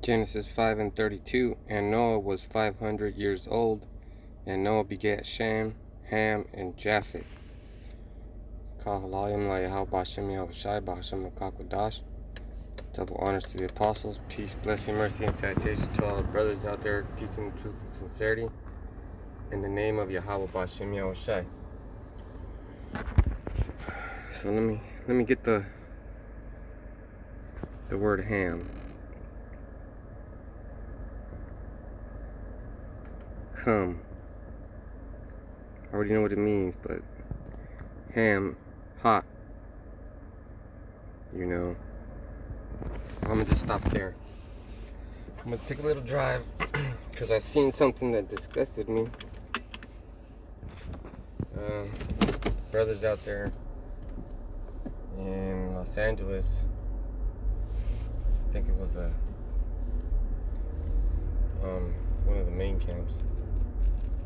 Genesis 5:32, and Noah was 500 years old, and Noah begat Shem, Ham, and Japheth. Kahalayim Layahal Bashem Yahushai Bashem Makakwadash. Double honors to the apostles, peace, blessing, mercy, and citation to all our brothers out there teaching the truth and sincerity. In the name of Yahweh Bashem Yahushai. So let me get the word ham. Come. I already know what it means, but ham, hot. You know. I'm gonna just stop there. I'm gonna take a little drive because I seen something that disgusted me. Brothers out there in Los Angeles, I think it was one of the main camps.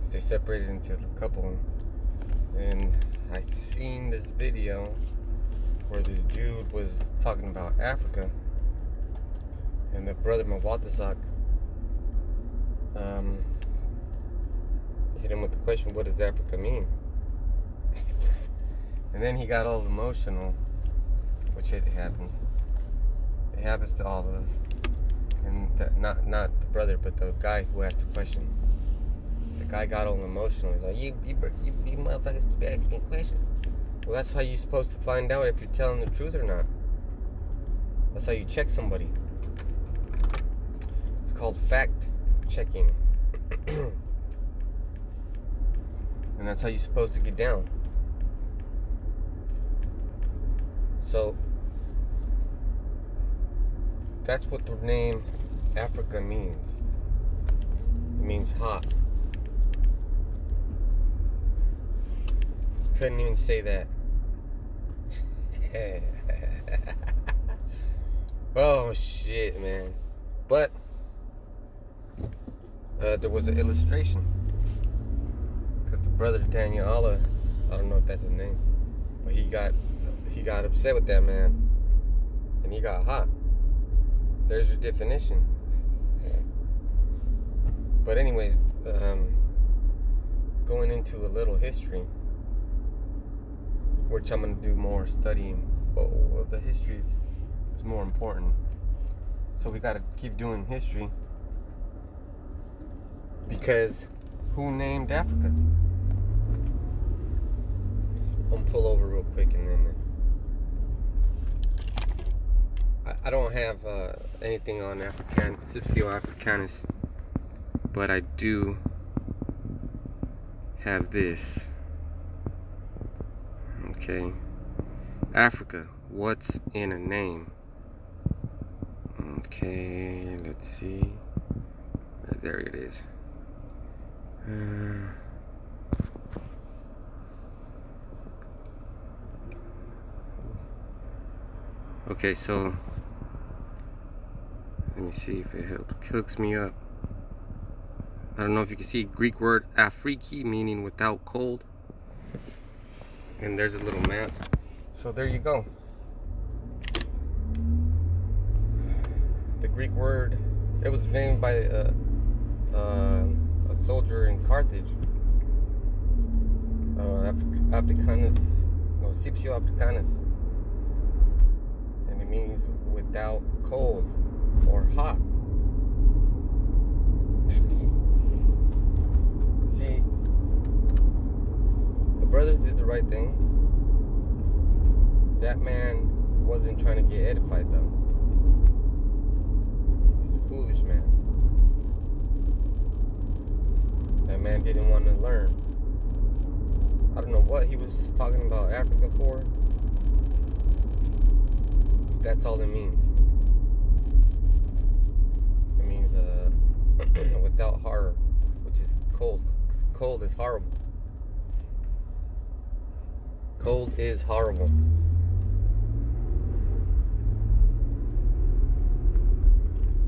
They separated into a couple, and I seen this video where this dude was talking about Africa, and the brother Mawatazak hit him with the question, what does Africa mean? And then he got all emotional, which it happens. It happens to all of us. And not the brother, but the guy who asked the question. The guy got all emotional. He's like, you motherfuckers keep asking me questions. Well, that's how you're supposed to find out if you're telling the truth or not. That's how you check somebody. It's called fact checking. And that's how you're supposed to get down. So that's what the name Africa means. It means hot. Couldn't even say that. Oh shit, man. But there was an illustration, because the brother Daniel Allah, I don't know if that's his name, but he got upset with that man, and he got hot. There's your definition. But anyways, going into a little history, which I'm going to do more studying. Well, the history is more important. So we got to keep doing history. Because who named Africa? I'm going to pull over real quick and then... I don't have anything on Cypsio Africanus, but I do have this. Okay, Africa, what's in a name? Okay, let's see. There it is. Okay, so let me see if it hooks me up. I don't know if you can see Greek word Afriki, meaning without cold. And there's a little map. So there you go. The Greek word, it was named by a soldier in Carthage. Scipio Africanus. And it means without cold or hot. See, the brothers did the right thing. That man wasn't trying to get edified though. He's a foolish man. That man didn't want to learn. I don't know what he was talking about Africa for. That's all it means. It means without horror, which is cold. Cold is horrible. Cold is horrible.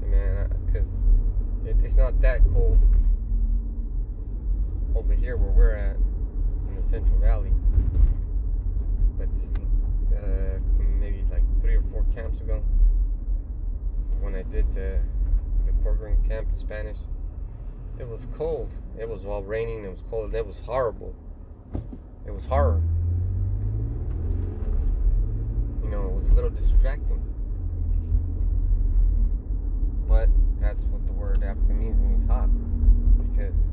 Man, because it's not that cold over here where we're at in the Central Valley. But maybe like 3 or 4 camps ago, when I did the quartering camp in Spanish. It was cold. It was all raining. It was cold. It was horrible. It was horror. You know, it was a little distracting. But that's what the word Africa means. It means hot. Because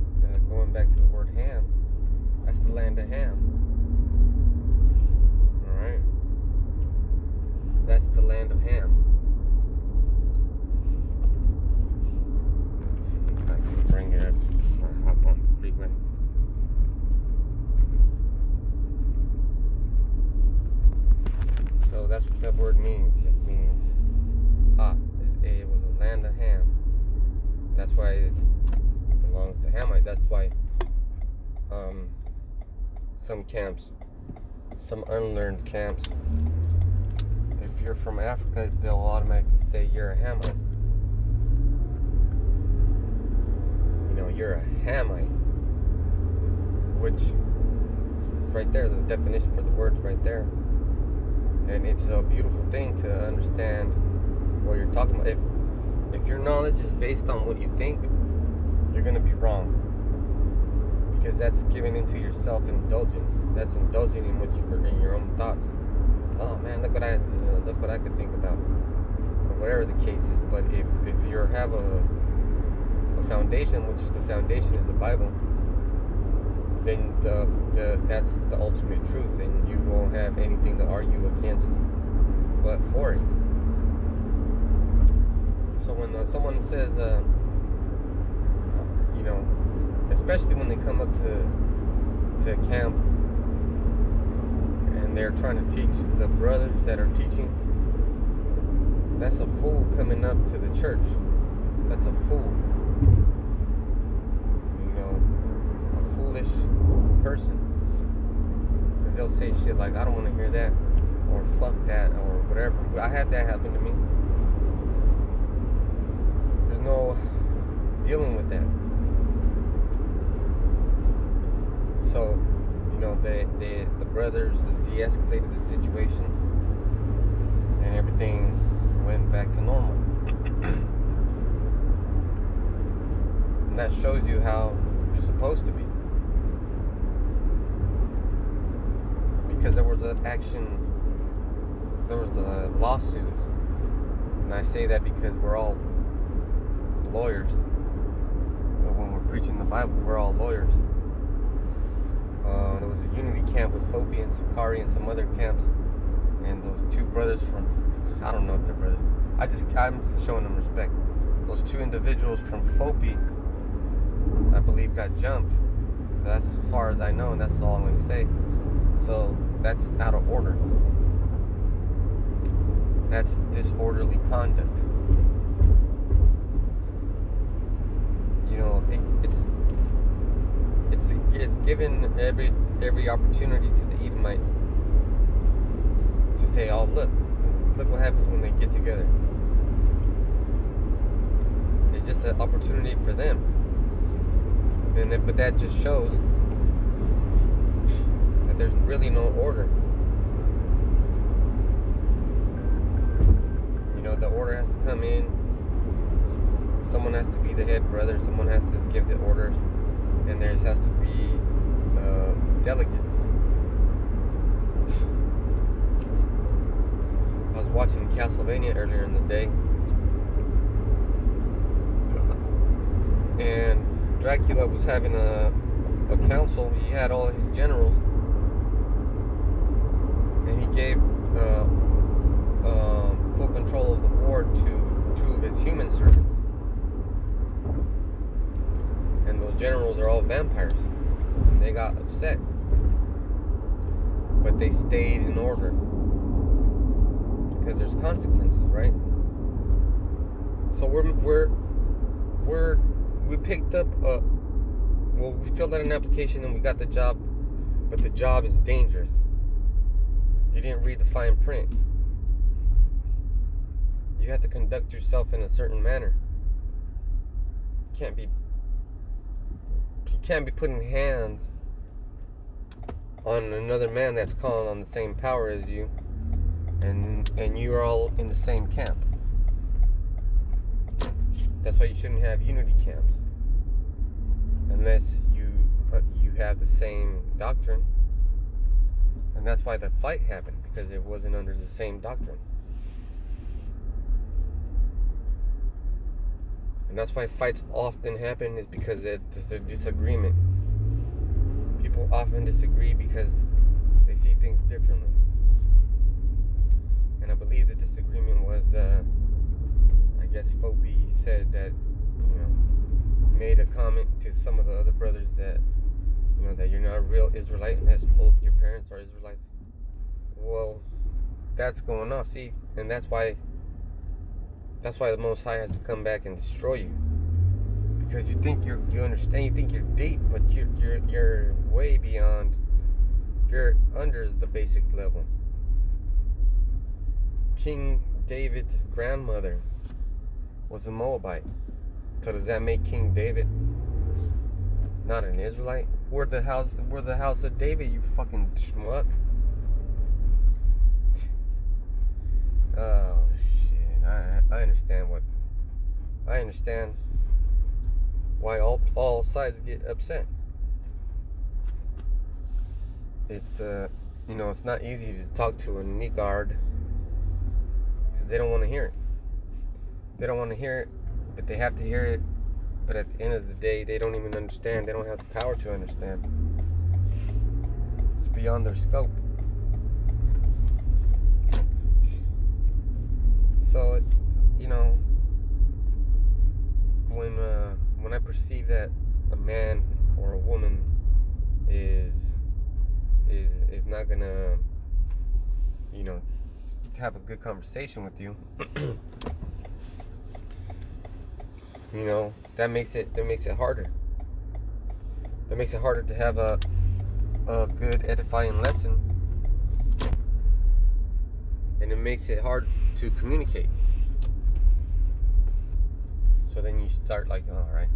going back to the word Ham, that's the land of Ham. Alright? That's the land of Ham. Let's see if I can bring it up before I hop on the freeway. So that's what that word means. It means hot. It was a land of Ham. That's why it belongs to Hamite. That's why some camps, some unlearned camps, if you're from Africa, they'll automatically say you're a Hamite. You know, you're a Hamite, which is right there, the definition for the words right there. And it's a beautiful thing to understand what you're talking about. If your knowledge is based on what you think, you're going to be wrong. Because that's giving into your self-indulgence. That's indulging in in your own thoughts. Oh man, look what I could think about, or whatever the case is. But if you have a foundation, which the foundation is the Bible, then that's the ultimate truth, and you won't have anything to argue against, but for it. So when someone says, you know, especially when they come up to camp and they're trying to teach the brothers that are teaching, that's a fool coming up to the church. That's a fool. You know, a foolish person. Because they'll say shit like, I don't want to hear that, or fuck that, or whatever. I had that happen to me. There's no dealing with that. So, you know, the brothers de-escalated the situation, and everything went back to normal. And that shows you how you're supposed to be. Because there was an action, there was a lawsuit, and I say that because we're all lawyers. But when we're preaching the Bible, we're all lawyers. There was a unity camp with Fopi and Sakari and some other camps, and those two brothers from, I don't know if they're brothers, I'm just showing them respect. Those two individuals from Fopi, I believe, got jumped. So that's as far as I know, and that's all I'm going to say. So that's out of order. That's disorderly conduct. You know, it's given every opportunity to the Edomites to say, oh, look what happens when they get together. It's just an opportunity for them. But that just shows that there's really no order. You know, the order has to come in. Someone has to be the head brother. Someone has to give the orders. And there has to be delegates. I was watching Castlevania earlier in the day, and Dracula was having a council. He had all his generals, and he gave full control of the war to two of his human servants. And those generals are all vampires. And they got upset. But they stayed in order. Because there's consequences, right? So we picked up we filled out an application and we got the job, but the job is dangerous. You didn't read the fine print. You have to conduct yourself in a certain manner. You can't be putting hands on another man that's calling on the same power as you, and you are all in the same camp. That's why you shouldn't have unity camps unless you have the same doctrine. And that's why the fight happened, because it wasn't under the same doctrine. And that's why fights often happen, is because it's a disagreement. People often disagree because they see things differently. And I believe the disagreement was, I guess Fobi said that, made a comment to some of the other brothers that, that you're not a real Israelite unless both your parents are Israelites. Well, that's going off, see? And that's why the Most High has to come back and destroy you. Because you think you understand, you think you're deep, but you're way beyond, you're under the basic level. King David's grandmother was a Moabite. So does that make King David not an Israelite? We're the house of David, you fucking schmuck. Oh shit. I understand why all sides get upset. It's it's not easy to talk to a Nigard because they don't want to hear it. They don't want to hear it, but they have to hear it. But at the end of the day, they don't even understand. They don't have the power to understand. It's beyond their scope. So, when I perceive that a man or a woman is not gonna, have a good conversation with you, that makes it harder. That makes it harder to have a good edifying lesson, and it makes it hard to communicate. So then you start like, all right,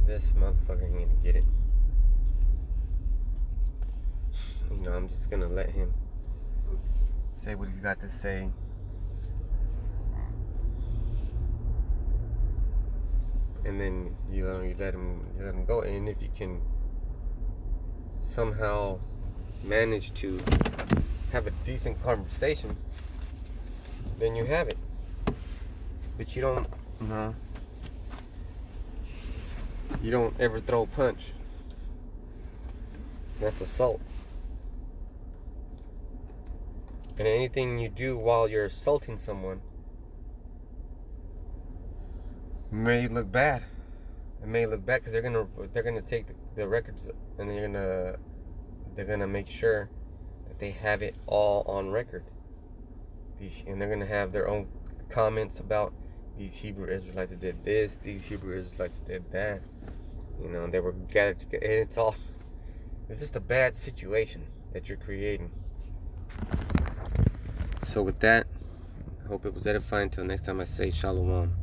this motherfucker ain't gonna get it. I'm just gonna let him say what he's got to say. And then you let him go. And if you can somehow manage to have a decent conversation, then you have it. But you don't ever throw a punch. That's assault. And anything you do while you're assaulting someone may look bad. It may look bad because they're gonna take the records and they're gonna make sure that they have it all on record. And they're gonna have their own comments about these Hebrew Israelites did this, these Hebrew Israelites did that. They were gathered together, and it's just a bad situation that you're creating. So with that, I hope it was edifying. Until next time I say shalom.